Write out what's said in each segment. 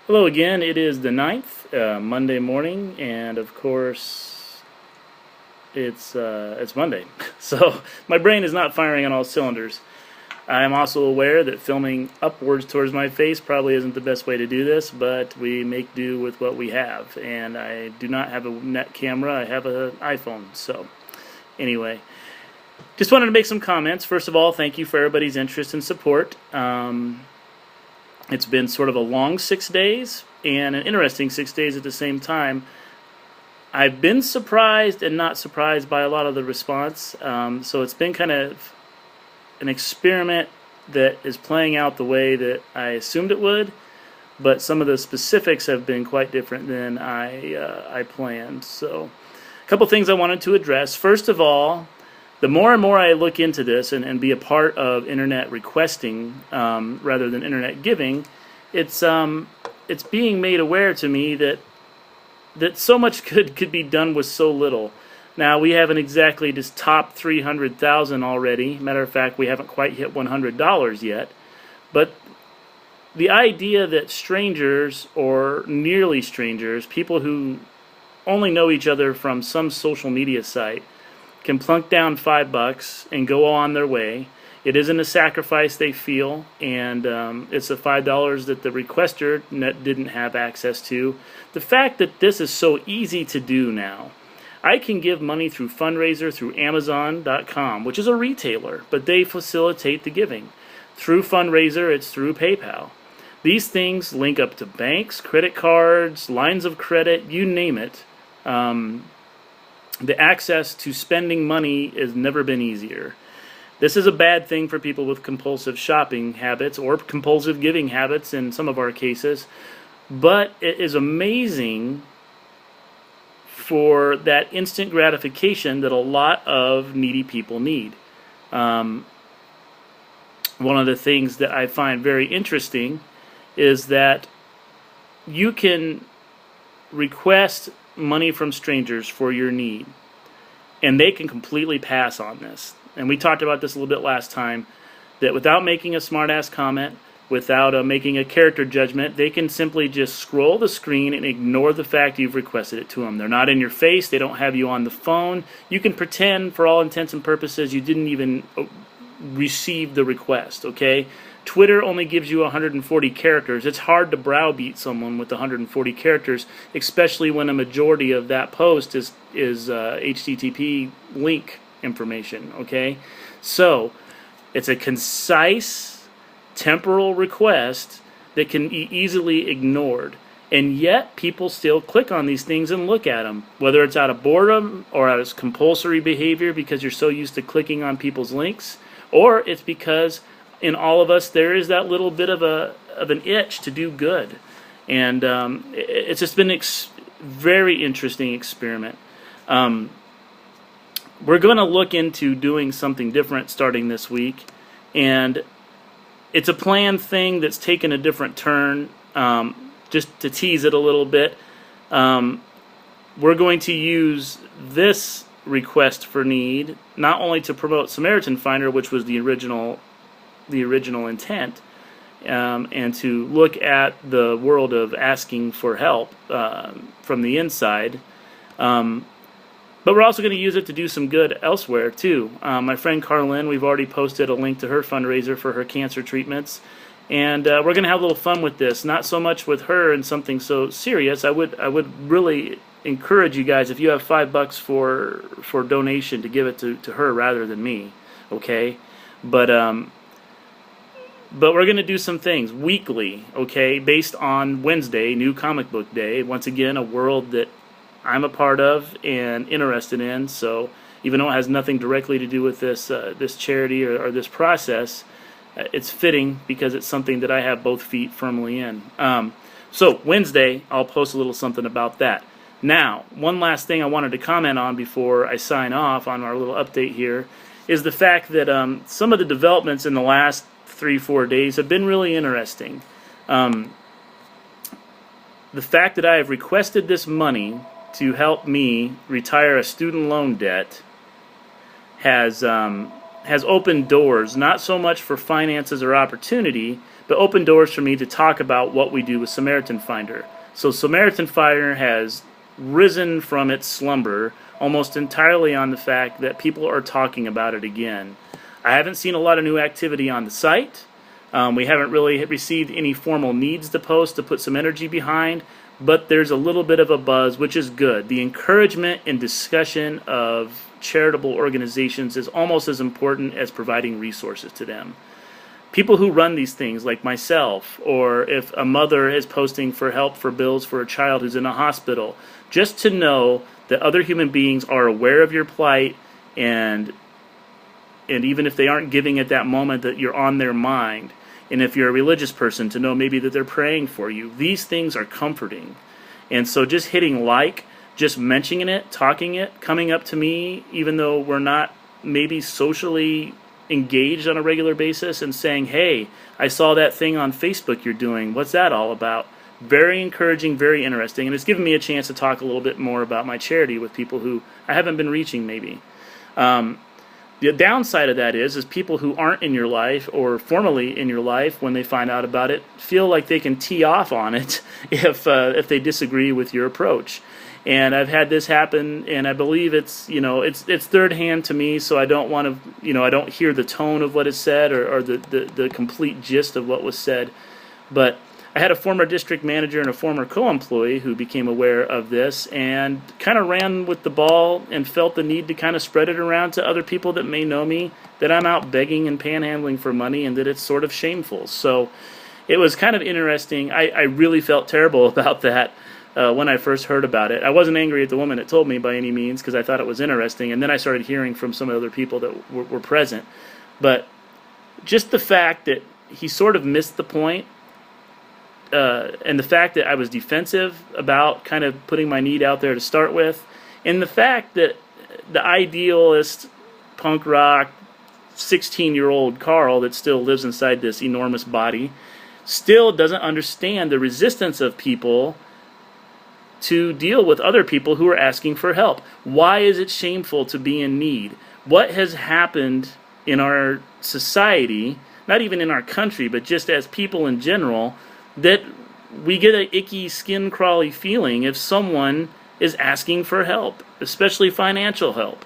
Hello again. It is the 9th, Monday morning, and of course, it's Monday. So my brain is not firing on all cylinders. I am also aware that filming upwards towards my face probably isn't the best way to do this, but we make do with what we have. And I do not have a net camera. I have an iPhone. So anyway, just wanted to make some comments. First of all, thank you for everybody's interest and support. It's been sort of a long 6 days and an interesting 6 days at the same time. I've been surprised and not surprised by a lot of the response. So it's been kind of an experiment that is playing out the way that I assumed it would, but some of the specifics have been quite different than I planned. So a couple things I wanted to address. First of all, the more and more I look into this and be a part of internet requesting rather than internet giving, it's being made aware to me that so much could be done with so little. Now, we haven't exactly just topped 300,000 already. Matter of fact, we haven't quite hit $100 yet. But the idea that strangers, or nearly strangers, people who only know each other from some social media site, can plunk down $5 and go on their way. It isn't a sacrifice they feel, and it's the $5 that the requester didn't have access to. The fact that this is so easy to do now. I can give money through Fundraiser, through Amazon.com, which is a retailer, but they facilitate the giving. Through Fundraiser, it's through PayPal. These things link up to banks, credit cards, lines of credit, you name it. The access to spending money has never been easier. This is a bad thing for people with compulsive shopping habits or compulsive giving habits in some of our cases, but it is amazing for that instant gratification that a lot of needy people need. One of the things that I find very interesting is that you can request money from strangers for your need, and they can completely pass on this. And we talked about this a little bit last time, that without making a smart-ass comment, without making a character judgment, they can simply just scroll the screen and ignore the fact you've requested it to them. They're not in your face. They don't have you on the phone. You can pretend, for all intents and purposes, you didn't even receive the request, okay? Twitter only gives you 140 characters. It's hard to browbeat someone with 140 characters, especially when a majority of that post is HTTP link information, okay? So, it's a concise, temporal request that can be easily ignored. And yet, people still click on these things and look at them, whether it's out of boredom or out of compulsory behavior because you're so used to clicking on people's links, or it's because in all of us there is that little bit of an itch to do good. And it's just been very interesting experiment. We're going to look into doing something different starting this week, and it's a planned thing that's taken a different turn. Just to tease it a little bit, we're going to use this request for need not only to promote Samaritan Finder, which was the original intent, and to look at the world of asking for help from the inside, but we're also going to use it to do some good elsewhere too. My friend Carlin, we've already posted a link to her fundraiser for her cancer treatments, and we're going to have a little fun with this. Not so much with her and something so serious. I would really encourage you guys, if you have $5 for donation, to give it to her rather than me, okay? But we're going to do some things weekly, okay, based on Wednesday, New Comic Book Day. Once again, a world that I'm a part of and interested in. So even though it has nothing directly to do with this this charity or this process, it's fitting because it's something that I have both feet firmly in. So Wednesday, I'll post a little something about that. Now, one last thing I wanted to comment on before I sign off on our little update here is the fact that some of the developments in the last 3-4 days have been really interesting. The fact that I have requested this money to help me retire a student loan debt has opened doors, not so much for finances or opportunity, but opened doors for me to talk about what we do with Samaritan Finder. So Samaritan Finder has risen from its slumber almost entirely on the fact that people are talking about it again. I haven't seen a lot of new activity on the site. We haven't really received any formal needs to post to put some energy behind, but there's a little bit of a buzz, which is good. The encouragement and discussion of charitable organizations is almost as important as providing resources to them. People who run these things, like myself, or if a mother is posting for help for bills for a child who's in a hospital, just to know that other human beings are aware of your plight, and even if they aren't giving at that moment, that you're on their mind. And if you're a religious person, to know maybe that they're praying for you. These things are comforting. And so just hitting like, just mentioning it, talking it, coming up to me, even though we're not maybe socially engaged on a regular basis, and saying, hey, I saw that thing on Facebook you're doing. What's that all about? Very encouraging, very interesting. And it's given me a chance to talk a little bit more about my charity with people who I haven't been reaching maybe. The downside of that is people who aren't in your life or formally in your life, when they find out about it, feel like they can tee off on it if they disagree with your approach. And I've had this happen, and I believe it's third hand to me, so I don't want to, I don't hear the tone of what is said or the complete gist of what was said. But I had a former district manager and a former co-employee who became aware of this and kind of ran with the ball and felt the need to kind of spread it around to other people that may know me, that I'm out begging and panhandling for money and that it's sort of shameful. So it was kind of interesting. I really felt terrible about that when I first heard about it. I wasn't angry at the woman that told me by any means, because I thought it was interesting, and then I started hearing from some other people that were present. But just the fact that he sort of missed the point, and the fact that I was defensive about kind of putting my need out there to start with, and the fact that the idealist punk rock 16-year-old Carl that still lives inside this enormous body still doesn't understand the resistance of people to deal with other people who are asking for help. Why is it shameful to be in need? What has happened in our society, not even in our country, but just as people in general, that we get an icky, skin-crawly feeling if someone is asking for help, especially financial help?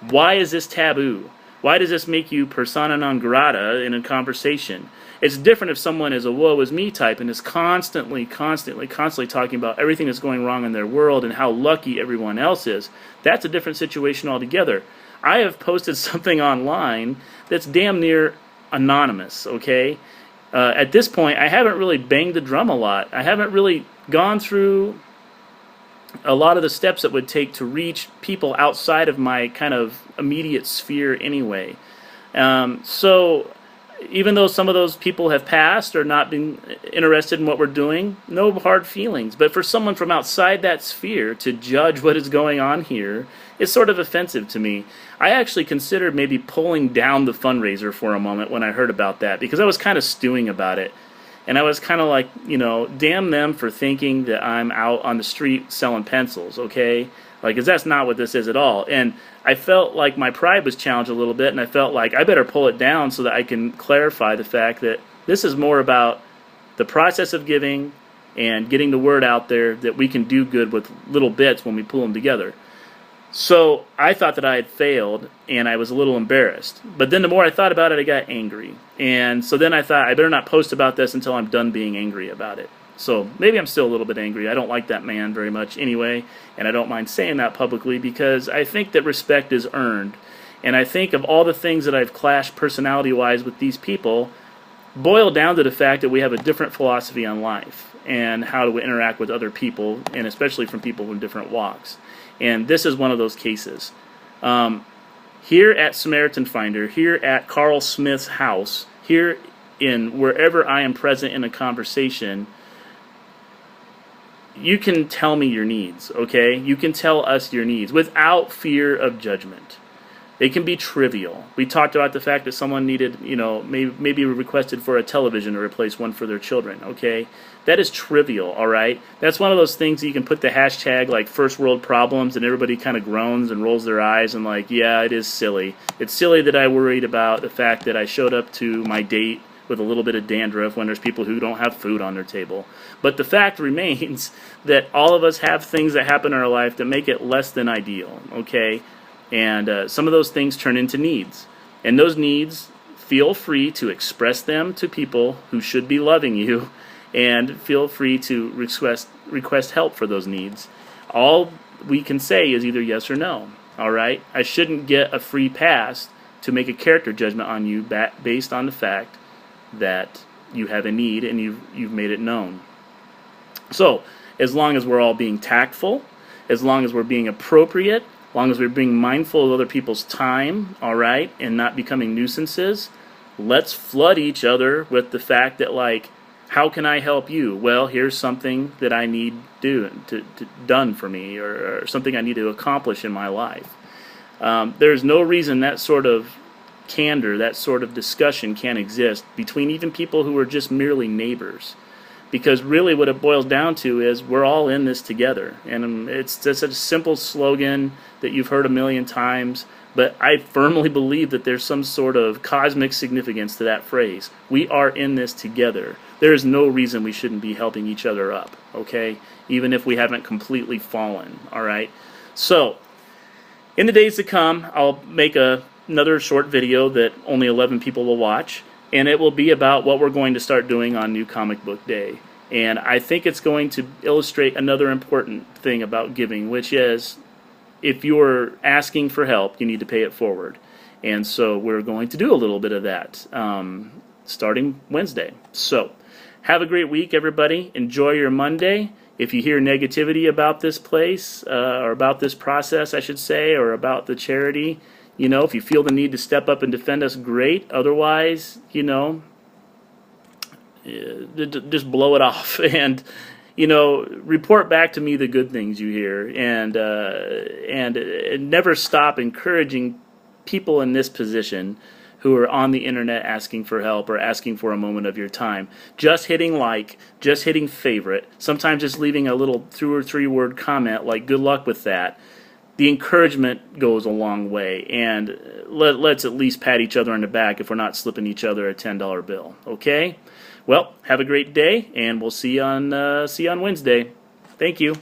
Why is this taboo? Why does this make you persona non grata in a conversation? It's different if someone is a woe is me type and is constantly talking about everything that's going wrong in their world and how lucky everyone else is. That's a different situation altogether. I have posted something online that's damn near anonymous, okay? At this point, I haven't really banged the drum a lot. I haven't really gone through a lot of the steps it would take to reach people outside of my kind of immediate sphere anyway. So even though some of those people have passed or not been interested in what we're doing, no hard feelings. But for someone from outside that sphere to judge what is going on here is sort of offensive to me. I actually considered maybe pulling down the fundraiser for a moment when I heard about that, because I was kind of stewing about it. And I was kind of like, damn them for thinking that I'm out on the street selling pencils, okay? Because that's not what this is at all. And I felt like my pride was challenged a little bit, and I felt like I better pull it down so that I can clarify the fact that this is more about the process of giving and getting the word out there that we can do good with little bits when we pull them together. So I thought that I had failed, and I was a little embarrassed. But then the more I thought about it, I got angry. And so then I thought, I better not post about this until I'm done being angry about it. So maybe I'm still a little bit angry. I don't like that man very much anyway, and I don't mind saying that publicly because I think that respect is earned. And I think of all the things that I've clashed personality-wise with these people, boil down to the fact that we have a different philosophy on life and how to interact with other people, and especially from people from different walks. And this is one of those cases. Here at Samaritan Finder, here at Carl Smith's house, here in wherever I am present in a conversation, you can tell me your needs, okay? You can tell us your needs without fear of judgment. They can be trivial. We talked about the fact that someone needed, maybe requested for a television to replace one for their children, okay? That is trivial, all right? That's one of those things that you can put the hashtag like first world problems, and everybody kind of groans and rolls their eyes and like, yeah, it is silly. It's silly that I worried about the fact that I showed up to my date with a little bit of dandruff, when there's people who don't have food on their table. But the fact remains that all of us have things that happen in our life that make it less than ideal, okay? And some of those things turn into needs. And those needs, feel free to express them to people who should be loving you, and feel free to request help for those needs. All we can say is either yes or no, all right? I shouldn't get a free pass to make a character judgment on you based on the fact that you have a need and you've made it known. So, as long as we're all being tactful, as long as we're being appropriate, as long as we're being mindful of other people's time, all right, and not becoming nuisances, let's flood each other with the fact that, like, how can I help you? Well, here's something that I need done for me, or something I need to accomplish in my life. There's no reason that sort of candor, that sort of discussion can't exist between even people who are just merely neighbors. Because really what it boils down to is we're all in this together. And it's just a simple slogan that you've heard a million times, but I firmly believe that there's some sort of cosmic significance to that phrase. We are in this together. There is no reason we shouldn't be helping each other up, okay? Even if we haven't completely fallen, all right? So, in the days to come, I'll make another short video that only 11 people will watch, and it will be about what we're going to start doing on New Comic Book Day. And I think it's going to illustrate another important thing about giving, which is if you're asking for help, you need to pay it forward. And so we're going to do a little bit of that starting Wednesday. So have a great week, everybody. Enjoy your Monday. If you hear negativity about this place, or about this process, I should say, or about the charity, you know, if you feel the need to step up and defend us, great. Otherwise, you know, just blow it off and, you know, report back to me the good things you hear, and never stop encouraging people in this position who are on the internet asking for help or asking for a moment of your time. Just hitting like, just hitting favorite, sometimes just leaving a little 2 or 3 word comment like good luck with that. The encouragement goes a long way, and let's at least pat each other on the back if we're not slipping each other a $10 bill, okay? Well, have a great day, and we'll see you on Wednesday. Thank you.